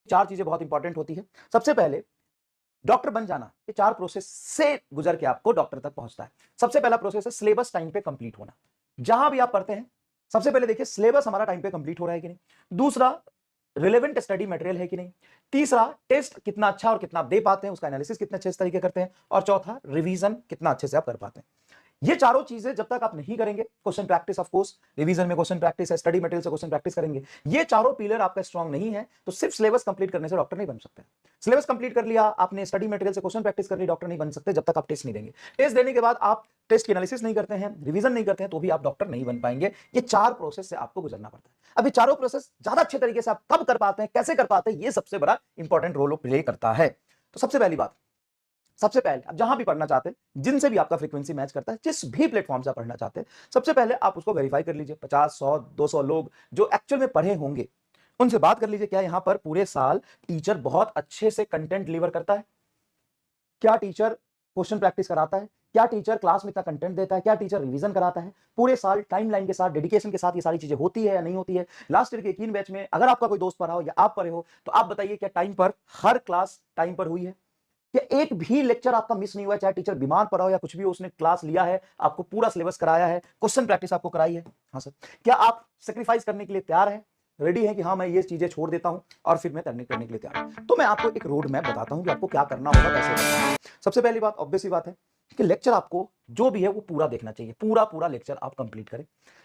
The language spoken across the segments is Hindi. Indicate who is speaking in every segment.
Speaker 1: चार चीजें बहुत इंपॉर्टेंट होती है। सबसे पहले डॉक्टर बन जाना ये चार प्रोसेस से गुजर के आपको डॉक्टर तक पहुंचता है। सबसे पहला प्रोसेस है सिलेबस टाइम पे कंप्लीट होना। जहां भी आप पढ़ते हैं सबसे पहले देखिए सिलेबस हमारा टाइम पे कंप्लीट हो रहा है कि नहीं। दूसरा, रिलेवेंट स्टडी मटेरियल है कि नहीं। तीसरा, टेस्ट कितना अच्छा और कितना आप दे पाते हैं, उसका एनालिसिस कितने अच्छे तरीके करते हैं। और चौथा, रिवीजन कितना अच्छे से आप कर पाते हैं। ये चारों चीजें जब तक आप नहीं करेंगे, question practice of course, revision में क्वेश्चन प्रैक्टिस है, स्टडी मटेरियल से क्वेश्चन प्रैक्टिस करेंगे, ये चारों पिलर आपका स्ट्रांग नहीं है तो सिर्फ सिलेबस कंप्लीट करने से डॉक्टर नहीं बन सकते। सिलेबस कंप्लीट कर लिया आपने, स्टडी मटेरियल से क्वेश्चन प्रैक्टिस कर ली, डॉक्टर नहीं बन सकते जब तक आप टेस्ट नहीं देंगे। टेस्ट देने के बाद आप टेस्ट की एनालिसिस नहीं करते हैं, रिवीजन नहीं करते हैं, तो भी आप डॉक्टर नहीं बन पाएंगे। ये चार प्रोसेस से आपको गुजरना पड़ता है। अब ये चारों प्रोसेस ज्यादा अच्छे तरीके से आप कब कर पाते हैं, कैसे कर पाते हैं, ये सबसे बड़ा इंपॉर्टेंट रोल प्ले करता है। तो सबसे पहली बात, सबसे पहले आप जहां भी पढ़ना चाहते हैं, जिनसे भी आपका फ्रीक्वेंसी मैच करता है, जिस भी प्लेटफॉर्म से आप पढ़ना चाहते हैं, सबसे पहले आप उसको वेरीफाई कर लीजिए। 50, 100, 200 लोग जो एक्चुअल में पढ़े होंगे उनसे बात कर लीजिए, क्या यहां पर पूरे साल टीचर बहुत अच्छे से कंटेंट डिलीवर करता है, क्या टीचर क्वेश्चन प्रैक्टिस कराता है, क्या टीचर क्लास में इतना कंटेंट देता है, क्या टीचर रिवीजन कराता है, पूरे साल टाइमलाइन के साथ, डेडिकेशन के साथ ये सारी चीजें होती है या नहीं होती है। लास्ट ईयर के 3 बैच में अगर आपका कोई दोस्त पढ़ा हो या आप पढ़े हो तो आप बताइए, क्या टाइम पर हर क्लास टाइम पर हुई है, कि एक भी लेक्चर आपका मिस नहीं हुआ, चाहे टीचर बीमार पड़ा हो या कुछ भी हो, उसने क्लास लिया है, आपको पूरा सिलेबस कराया है, क्वेश्चन प्रैक्टिस आपको कराई है। हाँ सर। क्या आप सेक्रीफाइस करने के लिए तैयार हैं, रेडी है कि हाँ मैं ये चीजें छोड़ देता हूं और फिर मैं करने के लिए तैयार हूं। तो मैं आपको एक रोड मैप बताता हूं कि आपको क्या करना होगा, कैसे करना होगा। सबसे पहली बात, ऑब्वियस सी बात है कि लेक्चर आपको जो भी है वो पूरा देखना चाहिए, पूरा पूरा लेक्चर आप कंप्लीट करें।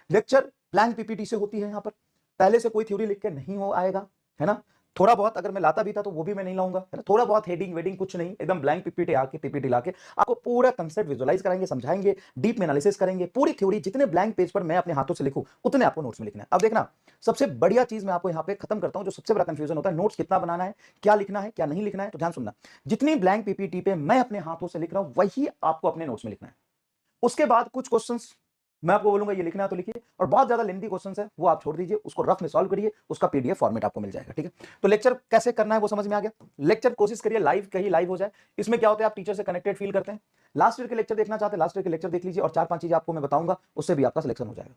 Speaker 1: लेक्चर ब्लैंक पीपीटी से होती है, यहाँ पर पहले से कोई थ्योरी लिख के नहीं हो आएगा, है ना। थोड़ा बहुत अगर मैं लाता भी था तो वो भी मैं नहीं लाऊंगा, है ना। थोड़ा बहुत हेडिंग वेडिंग कुछ नहीं, एकदम ब्लैंक पीपीटी लाके आपको पूरा कंसेप्ट विजुअलाइज कराएंगे, समझाएंगे, डीप में एनालिसिस करेंगे। पूरी थ्योरी जितने ब्लैंक पेज पर मैं अपने हाथों से लिखूं उतने आपको नोट्स में लिखना है। अब देखना, सबसे बढ़िया चीज मैं आपको यहाँ पे खत्म करता हूं, जो सबसे बड़ा कंफ्यूजन होता है, नोट्स कितना बनाना है, क्या लिखना है, क्या नहीं लिखना है। तो ध्यान सुनना, जितनी ब्लैंक पीपीटी पे मैं अपने हाथों से लिख रहा हूं वही आपको अपने नोट्स में लिखना है। उसके बाद कुछ क्वेश्चंस मैं आपको बोलूंगा ये लिखना है तो लिखिए, और बहुत ज्यादा लेंथी क्वेश्चंस है वो आप छोड़ दीजिए, उसको रफ में सॉल्व करिए, उसका पीडीएफ फॉर्मेट आपको मिल जाएगा। ठीक है, तो लेक्चर कैसे करना है वो समझ में आ गया। लेक्चर कोशिश करिए लाइव, कहीं लाइव हो जाए। इसमें क्या होता है, आप टीचर से कनेक्टेड फील करते हैं। लास्ट ईयर के लेक्चर देखना चाहते हैं, लास्ट ईयर के लेक्चर देख लीजिए, और 4-5 चीजें आपको मैं बताऊंगा, उससे भी आपका सिलेक्शन हो जाएगा,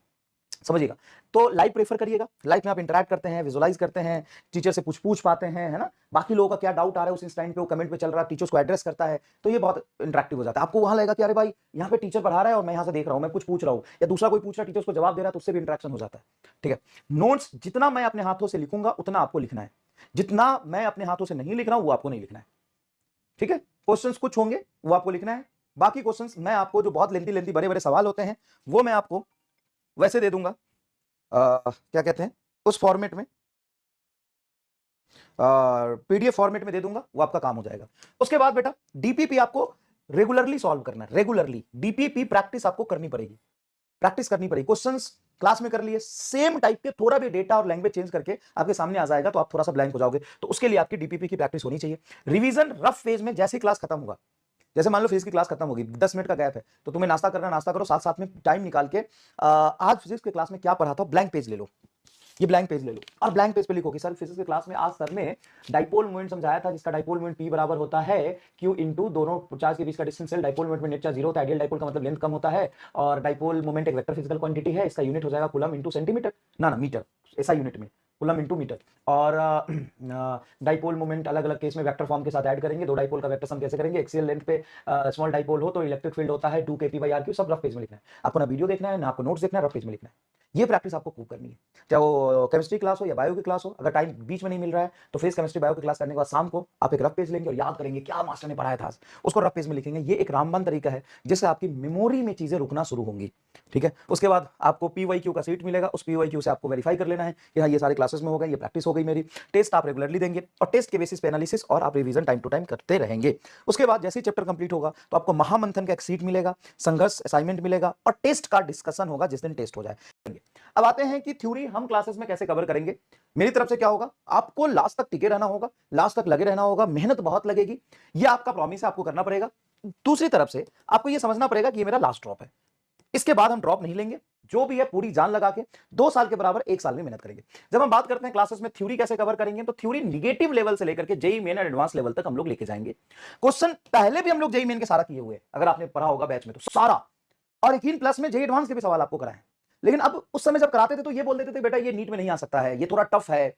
Speaker 1: समझिएगा। तो लाइव प्रेफर करिएगा, लाइव में आप इंटरैक्ट करते हैं, विजुअलाइज करते हैं, टीचर से पूछ पाते हैं, है ना। बाकी लोगों का क्या डाउट आ रहा है उस टाइम पे वो कमेंट पे चल रहा है, टीचर्स को एड्रेस करता है, तो ये बहुत इंटरेक्टिव हो जाता है। आपको वहां लगेगा कि अरे भाई यहाँ पे टीचर पढ़ा रहा है और मैं यहाँ से देख रहा हूँ, मैं कुछ पूछ रहा हूँ या दूसरा कोई पूछ रहा है, टीचर्स को जवाब दे रहा है, तो उससे भी इंटरेक्शन हो जाता है। ठीक है, नोट्स जितना मैं अपने हाथों से लिखूंगा उतना आपको लिखना है, जितना मैं अपने हाथों से नहीं लिख रहा हूं वो आपको नहीं लिखना है। ठीक है, क्वेश्चंस कुछ होंगे वो आपको लिखना है, बाकी क्वेश्चंस मैं आपको, जो बहुत लेंथी लेंथी बड़े बड़े सवाल होते हैं वो मैं आपको वैसे दे दूंगा, क्या कहते हैं उस फॉर्मेट में, पीडीएफ फॉर्मेट में दे दूंगा, वो आपका काम हो जाएगा। उसके बाद बेटा डीपीपी आपको रेगुलरली सॉल्व करना है, रेगुलरली डीपीपी प्रैक्टिस आपको करनी पड़ेगी, प्रैक्टिस करनी पड़ेगी। क्वेश्चंस क्लास में कर लिए सेम टाइप के, थोड़ा भी डेटा और लैंग्वेज चेंज करके आपके सामने आ जाएगा तो आप थोड़ा सा ब्लैंक हो जाओगे, तो उसके लिए आपकी डीपीपी की प्रैक्टिस होनी चाहिए। रिवीजन रफ फेज में, जैसे क्लास खत्म होगा, जैसे मान लो फिजिक्स की क्लास खत्म होगी, 10 मिनट का गैप है, तो तुम्हें नाश्ता करना, नाश्ता करो, साथ साथ में टाइम निकाल के आज फिजिक्स की क्लास में क्या पढ़ा था, ब्लैंक पेज ले लो, ये ब्लैंक पेज ले लो और ब्लैंक पेज पे लिखो कि सर फिजिक्स की क्लास में आज सर ने डाइपोल मोमेंट समझाया था, जिसका डाइपोल मोमेंट P बराबर होता है Q इंटू दोनों चार्ज के बीच का डिस्टेंस है। डाइपोल मोमेंट में नेट चार्ज 0 होता है, आइडियल डाइपोल का मतलब लेंथ कम होता है, और डाइपोल मोमेंट एक वेक्टर फिजिकल क्वांटिटी है, इसका यूनिट हो जाएगा कूलम इंटू सेंटीमीटर, ना मीटर, ऐसा यूनिट में कूलम इंटू मीटर। और डाइपोल मोमेंट अलग अलग केस में वेक्टर फॉर्म के साथ ऐड करेंगे, दो डाइपोल का वेक्टर सम कैसे करेंगे, एक्सियल लेंथ पे स्मॉल डाइपोल हो तो इलेक्ट्रिक फील्ड होता है 2kp/r3, सब रफ पेज में लिखना है आपको, ना वीडियो देखना है ना आपको नोट्स देखना है, रफ पेज में लिखना है। ये प्रैक्टिस आपको खूब करनी है, चाहे वो केमिस्ट्री क्लास हो या बायो की क्लास हो। अगर टाइम बीच में नहीं मिल रहा है तो फिजिक्स केमिस्ट्री बायो की क्लास करने के बाद शाम को आप एक रफ पेज लेंगे और याद करेंगे क्या मास्टर ने पढ़ाया था, उसको रफ पेज में लिखेंगे। ये एक रामबाण तरीका है जिससे आपकी मेमोरी में चीजें रुकना शुरू होंगी। ठीक है, उसके बाद आपको पीवाईक्यू का सीट मिलेगा, उस पीवाईक्यू से आपको वेरीफाई कर लेना है कि हाँ ये सारे क्लासेस में हो गए, ये प्रैक्टिस हो गई मेरी। टेस्ट आप रेगुलरली देंगे और टेस्ट के बेसिस पे एनालिसिस और आप रिवीजन टाइम टू टाइम करते रहेंगे। उसके बाद जैसे ही चैप्टर कंप्लीट होगा तो आपको महामंथन का एक सीट मिलेगा, संघर्ष असाइनमेंट मिलेगा और टेस्ट का डिस्कशन होगा जिस दिन टेस्ट हो जाए। अब आते हैं कि थ्योरी हम क्लासेस में कैसे कवर करेंगे। मेरी तरफ से क्या होगा, आपको लास्ट तक टिके रहना होगा, लास्ट तक लगे रहना होगा, मेहनत बहुत लगेगी, ये आपका प्रॉमिस है, आपको करना पड़ेगा। दूसरी तरफ से आपको ये समझना पड़ेगा कि ये मेरा लास्ट ड्रॉप है, इसके बाद हम ड्रॉप नहीं लेंगे, जो भी है पूरी जान लगा के 2 साल के बराबर 1 साल में मेहनत करेंगे। जब हम बात करते हैं क्लासेस में थ्योरी कैसे कवर करेंगे, तो थ्योरी निगेटिव लेवल से लेकर के जेई मेन और एडवांस लेवल तक हम लोग लेके जाएंगे। क्वेश्चन पहले भी हम लोग जेई मेन के सारा किए हुए हैं, अगर आपने पढ़ा होगा बैच में तो सारा, और यकीन प्लस में जेई एडवांस के भी सवाल आपको कराए। लेकिन अब उस समय जब कराते थे तो ये बोल देते थे बेटा ये नीट में नहीं आ सकता है, ये थोड़ा टफ है,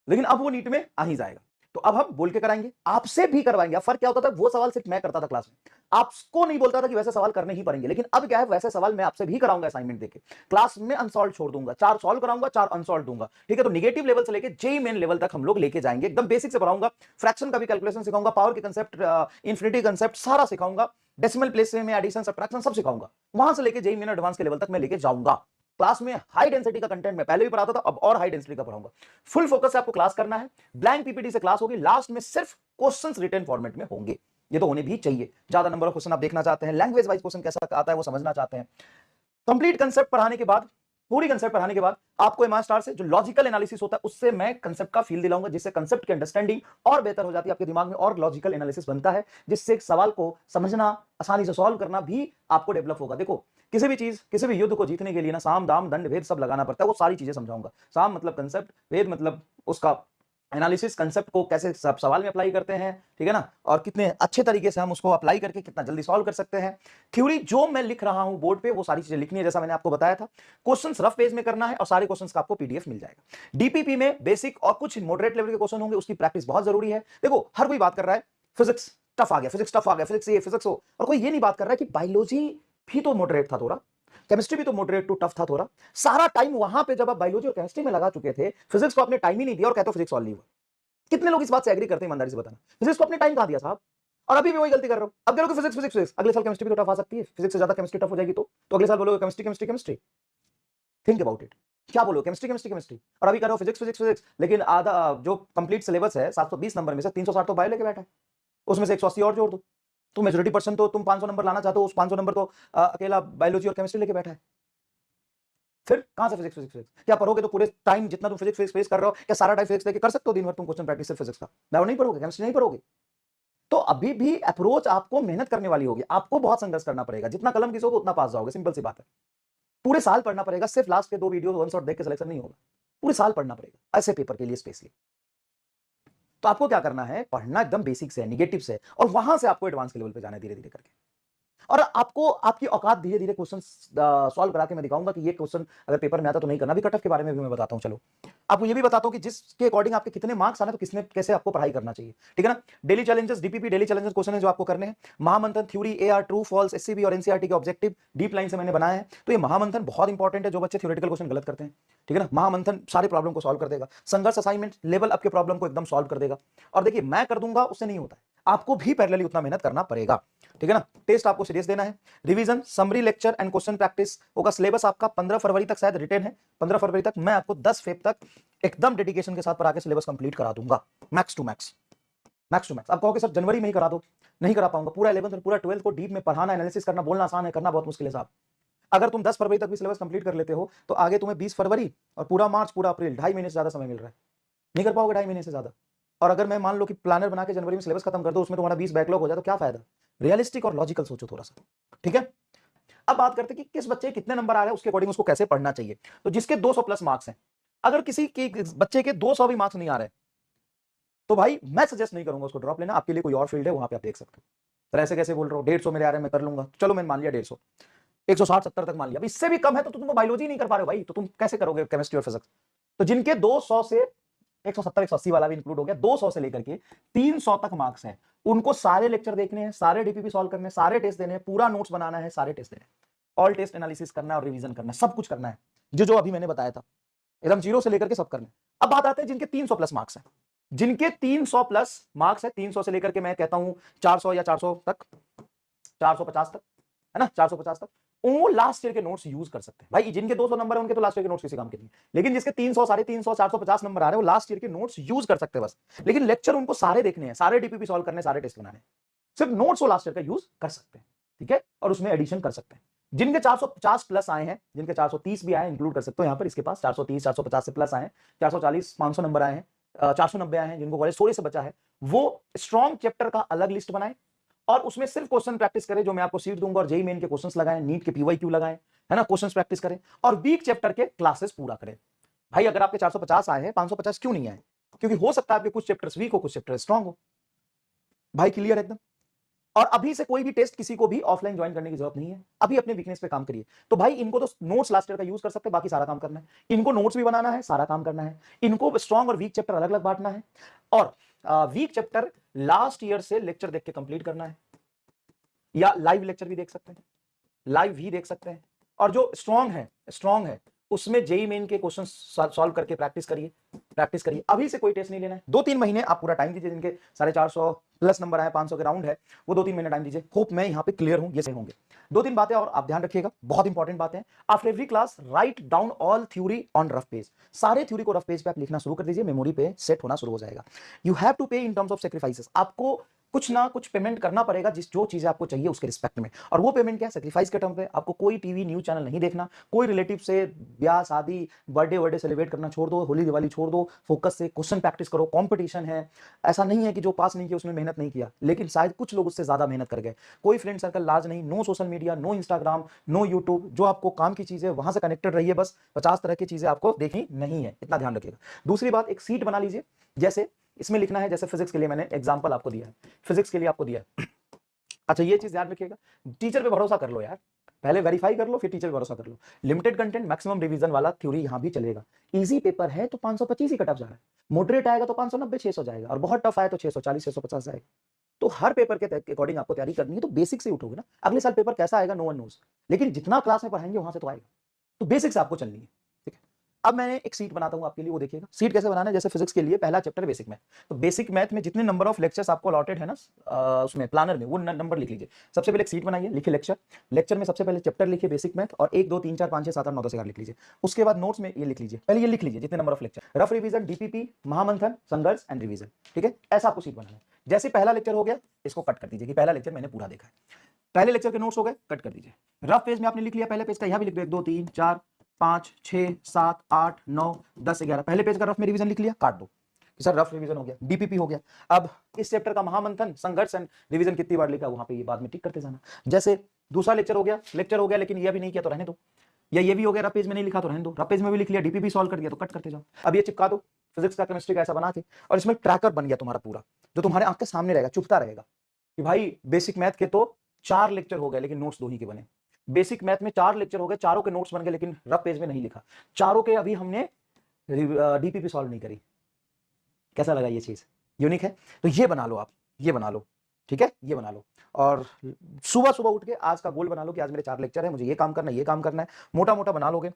Speaker 1: लेकिन अब वो नीट में आ ही जाएगा। तो अब हम बोल के कराएंगे, आपसे भी करवाएंगे। अब फर्क क्या होता था, वो सवाल सिर्फ मैं करता था क्लास में, आपको नहीं बोलता था कि वैसे सवाल करने ही पड़ेंगे, लेकिन अब क्या है, वैसे सवाल मैं आपसे भी कराऊंगा असाइनमेंट देके। क्लास में अनसॉल्व छोड़ दूंगा, 4 सॉल्व कराऊंगा, 4 अनसॉल्व दूंगा, ठीक है। तो नेगेटिव लेवल से लेके जेई मेन लेवल तक हम लोग लेके जाएंगे, एकदम बेसिक से पढ़ाऊंगा, फ्रैक्शन का भी कैलकुलेशन सिखाऊंगा, पावर के कंसेप्ट, इंफिनिटी कंसेप्ट सारा सिखाऊंगा, डेसिमल प्लेस में एडिशन सब्ट्रैक्शन सब सिखाऊंगा, वहां से लेके जेई मेन एडवांस के लेवल तक मैं लेके जाऊंगा। क्लास में हाई डेंसिटी का कंटेंट मैं पहले भी पढ़ाता था, अब और हाई डेंसिटी का पढ़ाऊंगा। फुल फोकस से आपको क्लास करना है, ब्लैंक पीपीटी से क्लास होगी, लास्ट में सिर्फ क्वेश्चंस रिटन फॉर्मेट में होंगे, ये तो होने भी चाहिए। ज्यादा नंबर ऑफ क्वेश्चन आप देखना चाहते हैं, लैंग्वेज वाइज क्वेश्चन कैसा आता है वो समझना चाहते हैं। कंप्लीट कंसेप्ट पढ़ाने के बाद, पूरी कंसेप्ट पढ़ाने के बाद आपको एमआर स्टार से जो लॉजिकल एनालिसिस होता है उससे मैं कंसेप्ट का फील दिलाऊंगा, जिससे कंसेप्ट की अंडरस्टैंडिंग और बेहतर हो जाती है, आपके दिमाग में और लॉजिकल एनालिसिस बनता है, जिससे सवाल को समझना, आसानी से सॉल्व करना भी आपको डेवलप होगा। देखो किसी भी चीज, किसी भी युद्ध को जीतने के लिए ना साम दाम दंड भेद सब लगाना पड़ता है, वो सारी चीजें समझाऊंगा। साम मतलब कंसेप्ट, भेद मतलब उसका एनालिसिस, कंसेप्ट को कैसे सब सवाल में अप्लाई करते हैं, ठीक है ना, और कितने अच्छे तरीके से हम उसको अप्लाई करके कितना जल्दी सॉल्व कर सकते हैं। थ्योरी जो मैं लिख रहा हूं बोर्ड पे वो सारी चीजें लिखनी है, जैसा मैंने आपको बताया था। क्वेश्चंस रफ पेज में करना है और सारे क्वेश्चंस का आपको पीडीएफ मिल जाएगा। डीपीपी में बेसिक और कुछ मॉडरेट लेवल के क्वेश्चन होंगे, उसकी प्रैक्टिस बहुत जरूरी है। देखो हर कोई बात कर रहा है फिजिक्स टफ आ गया, फिजिक्स टफ आ गया, फिजिक्स ये फिजिक्स हो, और कोई ये नहीं बात कर रहा है कि बायोलॉजी भी तो मॉडरेट था थोड़ा, केमिस्ट्री भी तो मॉडरेट टू टफ था थोड़ा। सारा टाइम वहां पे जब आप बायोलॉजी और केमिस्ट्री में लगा चुके थे, फिजिक्स को आपने टाइम ही नहीं दिया और कहते हो फिजिक्स सॉल्व नहीं हुआ। कितने लोग इस बात से एग्री करते हैं, ईमानदारी से बताना। फिजिक्स को अपने टाइम कहां दिया साहब, और अभी भी वही गलती कर रहे हो। अब कह रहे हो फिजिक्स फिजिक्स फिजिक्स, अगले साल केमिस्ट्री भी तो टफ आ सकती है, फिजिक्स से ज्यादा केमिस्ट्री टफ हो जाएगी तो अगले साल बोलोगे chemistry chemistry chemistry. Think about it, क्या बोलो, केमिस्ट्री केमिस्ट्री केमिस्ट्री, और अभी कह रहे हो फिजिक्स फिजिक्स फिजिक्स, लेकिन आधा जो कंप्लीट सिलेबस है 720 नंबर में से 360 तो बायो लेके बैठा है, उसमें से 180 और जोड़ दो, तो मेजोरिटी पर्सन तो तुम 500 नंबर लाना चाहते हो, उस 500 नंबर तो अकेला बायोलॉजी और केमिस्ट्री लेके बैठा है। फिर कहां से फिजिक्स फिजिक्स फिजिक्स, क्या पढ़ोगे तो पूरे टाइम जितना तुम फिजिक्स फिजिक्स फेस कर रहे हो, क्या सारा टाइम फिजिक्स लेके कर सकते हो दिन भर तुम क्वेश्चन प्रैक्टिस सिर्फ फिजिक्स का, बायो नहीं पढ़ोगे, केमिस्ट्री नहीं पढ़ोगे। तो अभी भी अप्रोच आपको मेहनत करने वाली होगी, आपको बहुत संघर्ष करना पड़ेगा, जितना कलम घिसोगे उतना पास जाओगे, सिंपल सी बात है। पूरे साल पढ़ना पड़ेगा, सिर्फ लास्ट के 2 वीडियो वन शॉट देख के सिलेक्शन नहीं होगा, पूरे साल पढ़ना पड़ेगा ऐसे पेपर के लिए स्पेशली। तो आपको क्या करना है, पढ़ना एकदम बेसिक से, निगेटिव से, और वहां से आपको एडवांस के लेवल पे जाना है धीरे धीरे करके। और आपको आपकी औकात धीरे धीरे क्वेश्चन सॉल्व करा के मैं दिखाऊंगा कि ये क्वेश्चन अगर पेपर में आता तो नहीं करना। भी कट ऑफ के बारे में भी मैं बताता हूं, चलो आपको ये भी बताता हूं कि जिसके अकॉर्डिंग आपके कितने मार्क्स आने, तो किसने कैसे आपको पढ़ाई करना चाहिए, ठीक है ना। Daily challenges, DPP daily challenges question है जो आपको करने हैं। Mahamanthan, theory, AR, true false, SCB और एनसीईआरटी के ऑब्जेक्टिव डीप लाइन से मैंने बनाया है। तो ये महामंथन बहुत इंपॉर्टेंट है, जो बच्चे थ्योरेटिकल क्वेश्चन गलत करते हैं, ठीक है ना। महामंथन सारे प्रॉब्लम को सॉल्व कर देगा। संघर्ष असाइनमेंट लेवल अप के प्रॉब्लम को एकदम सॉल्व कर देगा। और देखिए मैं कर दूंगा उससे नहीं होता है, आपको भी पैरेलली उतना मेहनत करना पड़ेगा, ठीक है ना। टेस्ट आपको सीरियस देना है। Revision, summary, lecture and question practice होगा। सिलेबस आपका 15 फरवरी तक शायद रिटेन है, 15 फरवरी तक। मैं आपको 10 फेब तक एकदम डेडिकेशन के साथ पढ़ा के सिलेबस कंप्लीट करा दूंगा, max to max, max to max. आप कहोगे सर जनवरी में ही करा दो, नहीं करा पाऊंगा। पूरा 11th और पूरा 12th को डीप में पढ़ाना, एनालिसिस करना, बोलना आसान है, करना बहुत मुश्किल है साहब। अगर तुम 10 फरवरी तक भी सिलेबस कंप्लीट कर लेते हो तो आगे तुम्हें 20 फरवरी और पूरा मार्च, पूरा अप्रैल, 2.5 महीने से ज्यादा समय मिल रहा है, नहीं कर पाओगे 2.5 महीने से ज्यादा। और अगर मैं मान लो कि प्लानर बना के जनवरी में सिलेबस खत्म कर दो, उसमें तुम्हारा 20 बैकलॉग हो जाए तो क्या फायदा। रियलिस्टिक और लॉजिकल सोचो थोड़ा सा, ठीक है। अब बात करते हैं कि किस बच्चे कितने नंबर आ रहे हैं, उसके अकॉर्डिंग उसको कैसे पढ़ना चाहिए। तो जिसके 200 प्लस मार्क्स हैं, अगर किसी के बच्चे के 200 भी मार्क्स नहीं आ रहे तो भाई मैं सजेस्ट नहीं करूंगा उसको ड्रॉप लेना। आपके लिए कोई और फील्ड है, वहां पे आप देख सकते हो। तो ऐसे कैसे बोल रहे हो, 150 मेरे आ रहे हैं मैं कर लूंगा, चलो मैंने मान लिया 150, 160-70 तक मान लिया, अब इससे भी कम है तो तुम बायोलॉजी नहीं कर पा रहे हो भाई, तो तुम कैसे करोगे केमिस्ट्री और फिजिक्स। तो जिनके 200 से 170 180 वाला भी इंक्लूड हो गया, 200 से लेकर के 300 तक मार्क्स हैं, उनको सारे लेक्चर देखने हैं, सारे डीपीपी सॉल्व करने हैं, सारे टेस्ट देने हैं, पूरा नोट्स बनाना है, सारे टेस्ट देने हैं, ऑल टेस्ट एनालिसिस करना है और रिवीजन करना है, सब कुछ करना है जो जो अभी मैंने बताया था, एकदम जीरो से लेकर के सब करना है। अब बात आते हैं जिनके 300 प्लस मार्क्स हैं, जिनके 300 प्लस मार्क्स है, 300 से लेकर के मैं कहता हूं 400 या 400 तक, 450 तक, है ना, 450 तक, वो लास्ट ईयर के नोट्स यूज कर सकते हैं भाई। जिनके 200 नंबर है उनके तो लास्ट ईयर के नोट्स किसी काम के नहीं, लेकिन जिसके 300, 350, 450 नंबर आ रहे हैं वो लास्ट ईयर के नोट्स यूज कर सकते हैं बस। लेकिन लेक्चर उनको सारे देखने हैं, सारे डीपीपी सॉल्व करने, सारे टेस्ट बनाने, सिर्फ नोट्स वो लास्ट ईयर का यूज कर सकते हैं, ठीक है, और उसमें एडिशन कर सकते हैं। जिनके 450 प्लस आए हैं, जिनके 430 भी आए, इंक्लूड कर सकते हो यहाँ पर, इसके पास 430 450 से प्लस आए, 440 500 नंबर आए हैं, 490 आए हैं, जिनको कॉलेज थोड़े से बचा है, वो स्ट्रॉन्ग चैप्टर का अलग लिस्ट बनाए और उसमें सिर्फ क्वेश्चन प्रैक्टिस करें, जो मैं आपको सीट दूंगा, और जेईई मेन के क्वेश्चंस लगाएं, नीट के पीवाईक्यू लगाएं, है ना, क्वेश्चंस प्रैक्टिस करें और वीक चैप्टर के क्लासेस पूरा करें। भाई अगर आपके 450 आए हैं, 550 क्यों नहीं आए, क्योंकि हो सकता है आपके कुछ चैप्टर्स वीक हो, कुछ चैप्टर स्ट्रांग हो। भाई क्लियर एकदम। और अभी से कोई भी टेस्ट किसी को भी ऑफलाइन ज्वाइन करने की जरूरत नहीं है, अभी अपने वीकनेस पे काम करिए। तो भाई इनको तो नोट्स लास्ट ईयर का यूज कर सकते हैं, बाकी सारा काम करना है, इनको नोट्स भी बनाना है, सारा काम करना है, इनको स्ट्रांग और वीक चैप्टर अलग अलग बांटना है। और वीक चैप्टर लास्ट ईयर से लेक्चर देख के कंप्लीट करना है, या लाइव लेक्चर भी देख सकते हैं, लाइव भी देख सकते हैं। और जो स्ट्रांग है उसमें जेई मेन के क्वेश्चन सॉल्व करके प्रैक्टिस करिए। अभी से कोई टेस्ट नहीं लेना है, 2-3 महीने आप पूरा टाइम दीजिए। जिनके 450 प्लस नंबर आए, 500 के राउंड है, वो 2-3 महीने टाइम दीजिए। होप मैं यहाँ पे क्लियर हूं, ये से होंगे। 2-3 बातें और आप ध्यान रखिएगा, बहुत इंपॉर्टेंट बातें। After every class write down all theory on rough page. सारे थ्योरी को रफ पेज पे आप लिखना शुरू कर दीजिए, मेमोरी पे सेट होना शुरू हो जाएगा। यू हैव टू पे इन टर्म्स ऑफ सेक्रीफाइसेस। आपको कुछ ना कुछ पेमेंट करना पड़ेगा जो चीजें आपको चाहिए उसके रिस्पेक्ट में। और वो पेमेंट क्या है? सेक्रीफाइस के टर्म पे। आपको कोई टीवी न्यूज चैनल नहीं देखना, कोई रिलेटिव से ब्याह शादी बर्थडे सेलिब्रेट करना छोड़ दो, होली दिवाली छोड़ दो, फोकस से क्वेश्चन प्रैक्टिस करो। कंपटीशन है, ऐसा नहीं है कि जो पास नहीं किया उसने मेहनत नहीं किया, लेकिन शायद कुछ लोग उससे ज्यादा मेहनत कर गए। कोई फ्रेंड सर्कल लार्ज नहीं, no social media, no Instagram, no YouTube. जो आपको काम की चीज है वहां से कनेक्टेड रहिए, बस 50 तरह की चीजें आपको देखनी नहीं है, इतना ध्यान रखिएगा। दूसरी बात, एक सीट बना लीजिए। जैसे इसमें लिखना है, जैसे फिजिक्स के लिए मैंने एग्जांपल आपको दिया है, फिजिक्स के लिए आपको दिया है। अच्छा, ये चीज ध्यान रखिएगा, टीचर पे भरोसा कर लो यार, पहले वेरीफाई कर लो फिर टीचर पे भरोसा कर लो। लिमिटेड कंटेंट मैक्सिमम रिवीजन वाला थ्योरी यहां भी चलेगा। इजी पेपर है तो 525 ही कट ऑफ जा रहा है, मॉडरेट आएगा तो 590 600 जाएगा, और बहुत टफ आए तो 640 650 जाएगा। तो हर पेपर के अकॉर्डिंग आपको तैयारी करनी है। तो बेसिक से उठोगे ना, अगले साल पेपर कैसा आएगा नो वन नोज, लेकिन जितना क्लास में पढ़ाएंगे वहां से तो आएगा। तो बेसिक से आपको चलनी है, ठीक है। अब मैंने एक सीट बनाता हूं आपके लिए, वो देखिएगा सीट कैसे बनाना है। जैसे फिजिक्स के लिए पहला चैप्टर बेसिक मैथ, तो बेसिक मैथ में जितने नंबर ऑफ लेक्चर्स आपको अलॉटेड है ना उसमें प्लानर में, वो नंबर लिख लीजिए। सबसे पहले एक सीट बनाइए, लिखिए लेक्चर में सबसे पहले चैप्टर लिखिए बेसिक मैथ, और 1 2 3 4 5 6 7 8 9 10 11 लिख लीजिए। उसके बाद नोट्स में ये लिख लीजिए, पहले ये लिख लीजिए जितने number of lecture, rough revision, DPP, Mahamanthan, Sangharsh and revision, ठीक है। ऐसा आपको सीट बनाना है। जैसे पहला लेक्चर हो गया, इसको कट कर दीजिए कि पहला लेक्चर मैंने पूरा देखा है। पहले लेक्चर के नोट्स हो गए, कट कर दीजिए। रफ पेज में आपने लिख लिया पहले पेज का, यहां भी लिख दो 1 2 3 4 5 6 7 8 9 10 11, पहले पेज का रफ में रिवीजन लिख लिया, काट दो कि सर रफ रिवीजन हो गया, डीपीपी हो गया। अब इस चैप्टर का महामंथन, संघर्ष एंड रिवीजन कितनी बार लिखा, वहां पे ये बाद में टिक करते जाना। जैसे दूसरा लेक्चर हो गया लेकिन ये भी नहीं किया तो रहने दो, या ये भी हो गया रफ पेज में नहीं लिखा तो रहने दो, रफ पेज में भी लिख लिया, डीपीपी सॉल्व कर दिया तो कट करते जाओ। अब ये चिपका दो फिजिक्स का, केमिस्ट्री का ऐसा बना के, और इसमें ट्रैकर बन गया तुम्हारा पूरा, जो तुम्हारे आंख के सामने रहेगा, चुपता रहेगा कि भाई बेसिक मैथ के तो 4 लेक्चर हो गए लेकिन नोट्स 2 ही के बने। बेसिक मैथ में 4 लेक्चर हो गए, चारों के नोट्स बन गए लेकिन रफ पेज में नहीं लिखा, चारों के अभी हमने डीपीपी सॉल्व नहीं करी। कैसा लगा ये चीज? यूनिक है। तो ये बना लो आप, ये बना लो, ठीक है, ये बना लो। और सुबह सुबह उठ के आज का गोल बना लो कि आज मेरे 4 लेक्चर है, मुझे ये काम करना है, ये काम करना है। मोटा मोटा बना लोगे,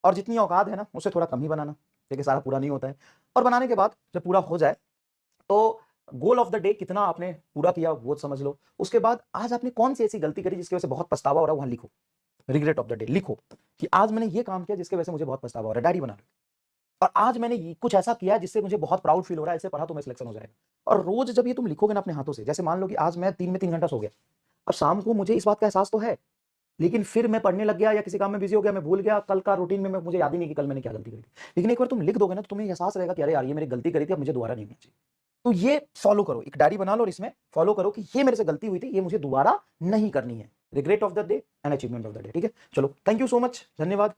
Speaker 1: और जितनी औकात है ना उससे थोड़ा कम ही बनाना, ठीक है, सारा पूरा नहीं होता है। और बनाने के बाद जब पूरा हो जाए तो गोल ऑफ द डे कितना आपने पूरा किया वो समझ लो। उसके बाद आज आपने कौन सी ऐसी गलती करी जिसकी वजह से बहुत पछतावा हो रहा है, वहां लिखो, रिग्रेट ऑफ द डे लिखो कि आज मैंने ये काम किया जिसकी वजह से मुझे बहुत पछतावा हो रहा है, डायरी बना लो। और आज मैंने कुछ ऐसा किया जिससे मुझे बहुत प्राउड फील हो रहा है, ऐसे पढ़ा तो मैं सिलेक्शन हो जाएगा। और रोज जब ये तुम लिखोगे ना अपने हाथों से, जैसे मान लो कि आज मैं 3 में 3 घंटा सो गया, और शाम को मुझे इस बात का एहसास तो है, लेकिन फिर मैं पढ़ने लग गया या किसी काम में बिजी हो गया, मैं भूल गया, कल का रूटीन में मुझे याद ही नहीं कि कल मैंने क्या गलती करी थी। लेकिन एक बार तुम लिख दोगे ना तो तुम्हें एहसास रहेगा कि अरे यार ये मैंने गलती करी थी, अब मुझे दोबारा नहीं होना चाहिए। तो ये फॉलो करो, एक डायरी बना लो और इसमें फॉलो करो कि ये मेरे से गलती हुई थी, ये मुझे दोबारा नहीं करनी है। Regret of the day and achievement of the day, ठीक है। चलो, थैंक यू सो मच, धन्यवाद।